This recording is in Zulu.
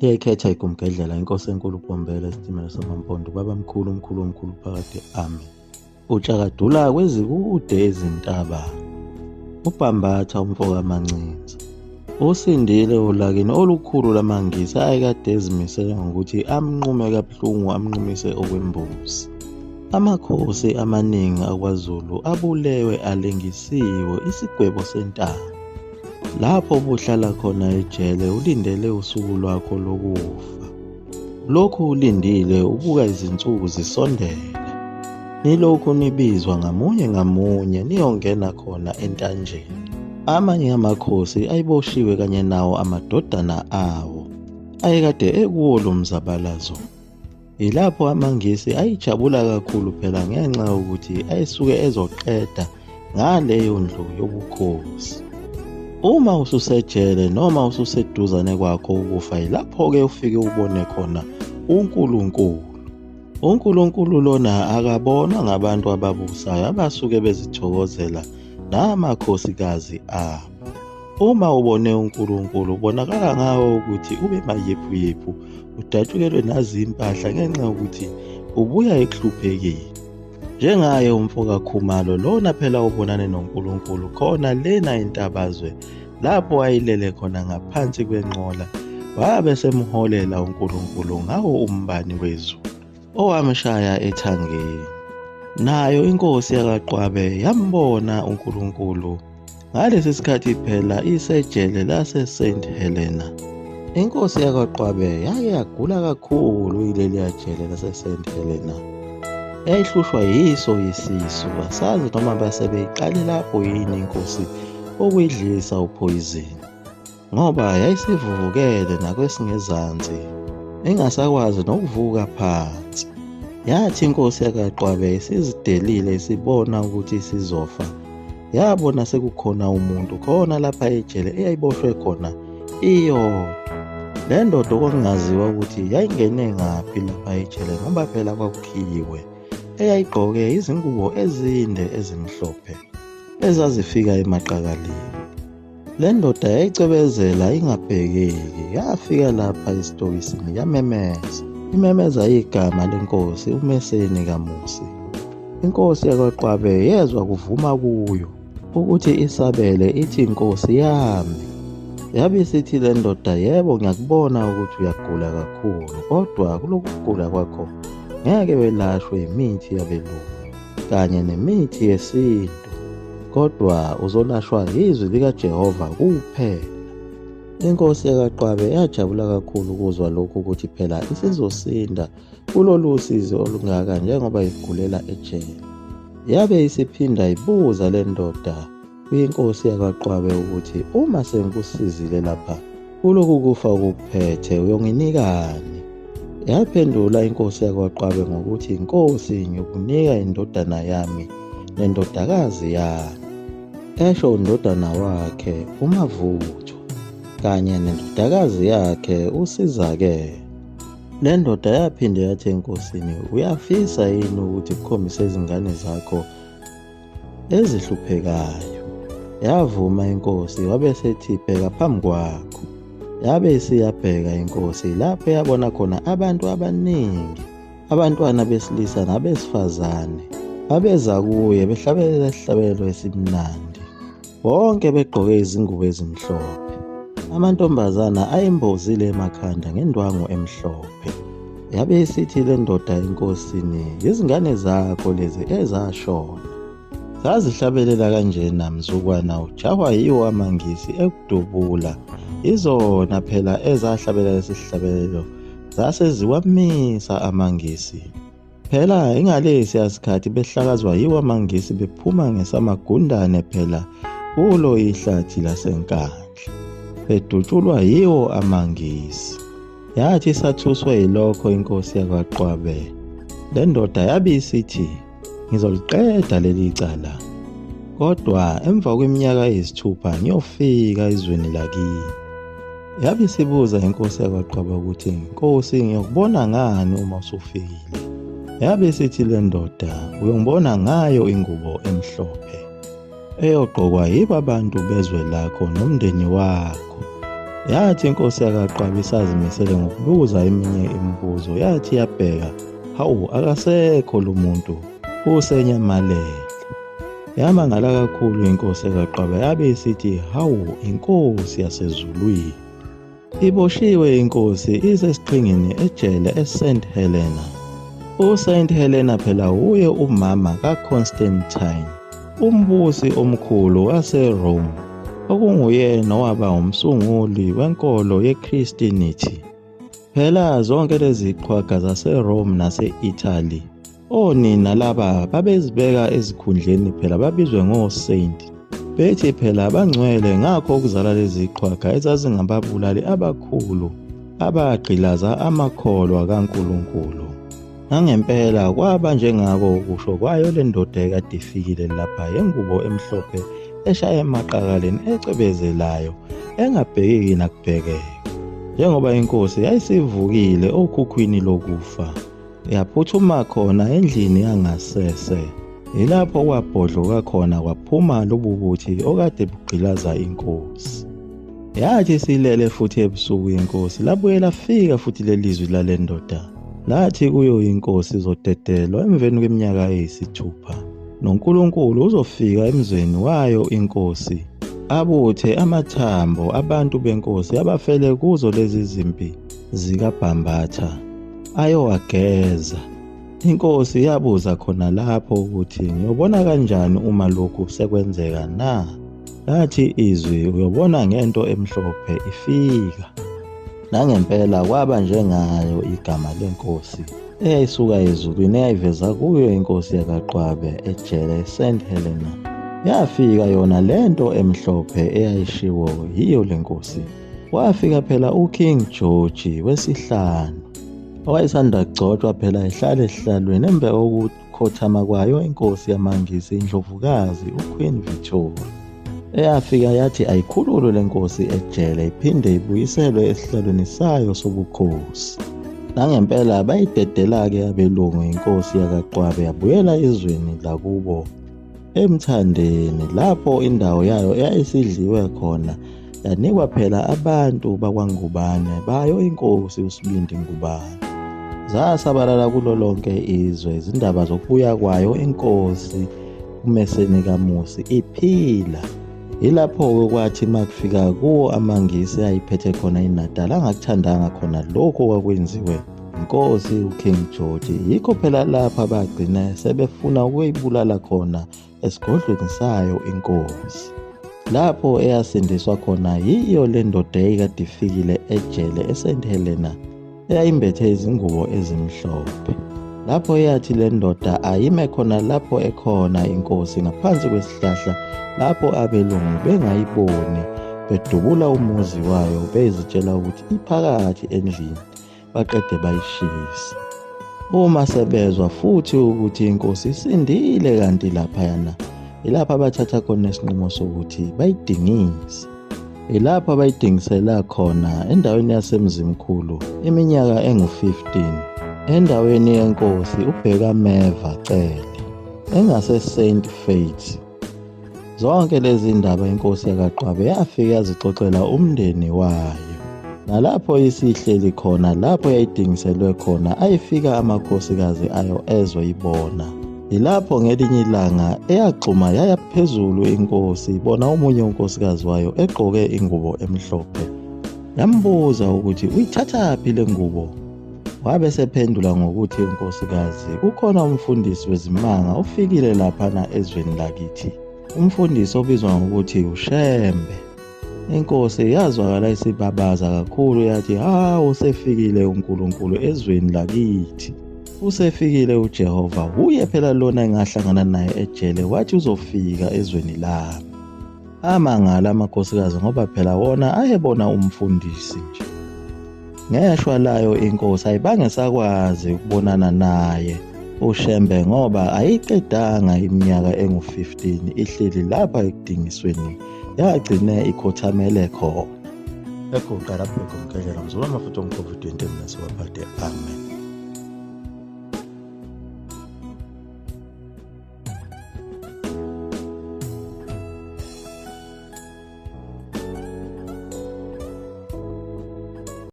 Liyayikhetha igumgedlela inkosi enkulu uPombela esitimela samaMpondo kwabamkhulu omkhulu phakade ame. Utshakadula kwezikude ezintaba, uBhambatha umfokaMancinza. Usindile olakeni olukhulu lamaNgisi ayekade ezimisele ngokuthi amnqume kabuhlungu amnqumise okwembuzi. Amakhosi amaningi akwaZulu abulewe alengisiwe isigwebo sentaba. Lapho ubuhlala khona ejele ulindele usuku lwakho lokufa. Lokhu ulindile ubuka izinsuku zisondela. Nilokhu nibizwa ngamunye ngamunye niyongena khona entanjeni. Amanye amakhosi ayiboshiwe kanye nawo amadodana awo ayekade ekuwo lo mzabalazo. Ilapho amaNgisi ayijabula kakhulu phela ngenxa yokuthi ayesuke ezoqeda ngaleyo ndlu yobukhosi. Uma ususejele noma ususeduzane kwakho ukufa ilapho-ke ufike ubone khona uNkulunkulu. uNkulunkulu lona akabonwa ngabantu ababusayo abasuke bezithokozela namakhosikazi abo. Uma ubone uNkulunkulu ubonakala ngawo ukuthi ube mayephu udatshukelwe nazi impahla ngenxa yokuthi ubuya ekuhluphekeni. Njengaye umfoka Khumalo lona phela ubonane noNkulunkulu khona lena intabazwe lapho ayilele khona ngaphansi kwenqola wabe semholela uNkulunkulu ngawo umbani wezulu owamshaya ethangeni. Nayo inkosi yakwaQwabe yambona uNkulunkulu ngalesi sikhathi phela isejele lase-St Helena. Inkosi yakwaQwabe yake yagula kakhulu yileliya jele lase-St Helena. Yayihlushwa yiso yisisu, asazi noma base beyiqale lapho yini inkosi ukuyidlisa uphoyizini, ngoba yayisivuvukele nakwesingezansi ingasakwazi nokuvuka phansi. Yathi inkosi yakwaQwabe isizidelile isibona ukuthi isizofa, yabona sekukhona umuntu khona lapha ejele eyayiboshwe khona iyodwa. Le ndoda okwakungaziwa ukuthi yayingene ngaphi lapha ejele ngoba phela kwakukhiyiwe, eyayigqoke izingubo ezinde ezimhlophe ezazifika emaqakaleni. Le ndoda yayicebezela ingabhekeki, yafika lapha esitokisini yamemeza. Imemeza igama lenkosi uMeseni kaMusi. Inkosi yakwaQwabe yezwa kuvuma kuyo ukuthi isabele ithi inkosi yami. Yabe isithi le ndoda, yebo ngiyakubona ukuthi uyagula kakhulu, kodwa kulokhu kugula kwakho ngeke welashwe imithi yabelungu kanye nemithi yesintu, kodwa uzolashwa izwi likaJehova kuphela. Inkosi yakwaQwabe yajabula kakhulu ukuzwa lokhu ukuthi phela isizosinda kulolu sizo olungaka njengoba igulela ejele. Yabe isiphinda ibuza le ndoda kwinkosi yakwaQwabe ukuthi uma sengikusizile lapha kulokhu kufa okuphethe uyonginikani? Yaphendula inkosi yakwaQwabe ngokuthi, inkosi ngiyokunika indodana yami nendodakazi yami. Esho undodana wakhe uMavutho kanye nendodakazi yakhe uSizakele. Le ndoda yaphinde yathi enkosini, uyafisa yini ukuthi kukhombise izingane zakho ezihluphekayo? Yavuma inkosi, wabe sethi bheka phambi kwakho. Yabe isiyabheka inkosi lapho yabona khona abantu abaningi, abantwana besilisa nabesifazane babeza kuye behlabelela isihlabelelo esimnandi, bonke begqoke izingubo ezimhlophe. Amantombazana ayimbozile emakhanda ngendwangu emhlophe. Yabe isithi le ndoda enkosini, izingane zakho lezi ezashona zazihlabelela kanjena mzukwana, ujahwa yiwo amaNgisi ekudubula. Izona phela ezahlabelela isihlabelelo zaseziwamisa amaNgisi. Phela ingalesi yasikhathi behlakazwa yiwo amaNgisi bephuma ngesamagundane phela kulo ihlathi laseNkandla, bedutshulwa yiwo amaNgisi. Yathi sathuswe yilokho inkosi yakwaQwabe, le ndoda yabe isithi, ngizoliqeda leli cala, kodwa emva kweminyaka eyisithupha ngiyofika ezweni lakini. Yabe isibuza inkosi yakwaQwabe ukuthi, Nkosi, ngiyokubona ngani uma usufikile? Yabe isithi le ndoda, uyongibona ngayo ingubo emhlophe eyogqokwa yibo abantu bezwe lakho nomndeni wakho. Yathi inkosi yakwaQwaba isazimisele ngokubuza eminye imibuzo, yathi yabheka, hawu, akasekho lo muntu, usenyamalele. Yamangala kakhulu inkosi yakwaQwaba, yabe isithi, hawu, inkosi yasezulwini. Iboshiwe inkosi isesiqhingini ejele eSt Helena. uSt Helena phela uye umama kaConstantine, umbusi omkhulu waseRome, okunguyena owaba umsunguli wenkolo yeChristianity. Phela zonke lezi qhwaga zaseRome nase-Italy, onina laba babezibeka ezikhundleni phela babizwe ngosaint. Bethi phela bangcwele ngakho ukuzala lezi qhwaga ezazingababulali abakhulu abagqilaza amakholwa kaNkulunkulu. Nangempela kwaba njengako kusho kwayo le ndoda ekade ifikile lapha yengubo emhlophe eshaya emaqakaleni ecebezelayo engabhekeki nakubhekeka. Njengoba inkosi yayisivukile okhukhwini lokufa, yaphuthuma khona endlini yangasese. Ilapho kwabhodloka khona kwaphuma lobubuthi okade bugqilaza inkosi. Yathi silele futhi ebusuku inkosi labuye lafika futhi lelizwi lale ndoda. Lathi kuyo inkosi izodedelwa emveni kweminyaka eyisithupha. noNkulunkulu uzofika emzweni wayo inkosi, abuthe amathambo abantu benkosi abafele kuzo lezi zimpi zikaBhambatha, ayowageza. Inkosi yabuza khona lapho ukuthi ngiyobona kanjani uma lokhu sekwenzeka na? Lathi izwi, uyobona ngento emhlophe ifika. Nangempela kwaba njengayo igama lenkosi eyayisuka ezulwini eyayiveza kuyo inkosi yakwaQwaba ejele eSt Helena. Yafika yona lento emhlophe eyayishiwo yiyo lenkosi. Wafika phela uKing George wesihlanu, owayesanda kugcotshwa phela ehlale esihlalweni emva kokukhothama kwayo inkosi yamaNgisi indlovukazi uQueen Victoria. Eyafika yathi ayikhululwe lenkosi ejele iphinde ibuyiselwe esihlalweni sayo sobukhosi. Nangempela bayidedela-ke abelungu inkosi yakwaQwaba yabuyela ezweni lakubo eMthandeni, lapho indawo yayo eyayisidliwe khona yanikwa phela abantu bakwaNgubane bayo inkosi uSibindi Ngubane. Zasabalala kulo lonke izwe izindaba zokubuya kwayo inkosi uMeseni kaMusi iphila. Ilapho-ke kwathi makufika kuwo amaNgisi ayiphethe khona iNatal angakuthandanga khona lokho kwakwenziwe inkosi uKing George. Yikho phela lapha bagcina sebefuna ukuyibulala khona esigodlweni sayo inkosi, lapho eyasindiswa khona yiyo le ndoda eyayikade ifikile ejele eSt Helena eyayimbethe izingubo ezimhlophe. Lapho yathi le ndoda ayime khona lapho ekhona inkosi ngaphansi kwesihlahla, lapho abelungu bengayiboni, bedubula umuzi wayo bezitshela ukuthi iphakathi endlini, baqede bayishisa. Uma sebezwa futhi ukuthi inkosi isindile kanti laphayana, ilapha bathatha khona isinqumo sokuthi bayidingise. Ilapho abayidingisela khona endaweni yaseMzimkhulu iminyaka engu-15, endaweni yenkosi uBhekameva Cele engase-St Faith. Zonke lezi ndaba inkosi yakwaQwaba yafika yazixoxela umndeni wayo, nalapho isihleli khona lapho yayidingiselwe khona ayifika amakhosikazi ayo ezoyibona. Ilapho ngelinye ilanga eyaxhuma yaya phezulu inkosi ibona omunye unkosikazi wayo egqoke ingubo emhlophe. Yambuza ukuthi uyithathaphi le ngubo? Wabe sephendula ngokuthi unkosikazi, kukhona umfundisi wezimanga ofikile laphana ezweni lakithi, umfundisi obizwa ngokuthi uShembe. Inkosi yazwakala isibabaza kakhulu, yathi usefikile uNkulunkulu ezweni lakithi, usefikile uJehova, uye phela lona engahlangana naye ejele wathi uzofika ezweni lami. Amangala amakhosikazi ngoba phela wona ayebona umfundisi nje. Ngeshwa layo inkosi ayibange sakwazi ukubonana naye uShembe ngoba ayiqedanga iminyaka engu-15 ihleli lapha ekudingisweni, yagcine ikhothamele khona. Egoqa lapho konkelela mzulwana futhi omcovid 20 nasiwaphathe. Amen.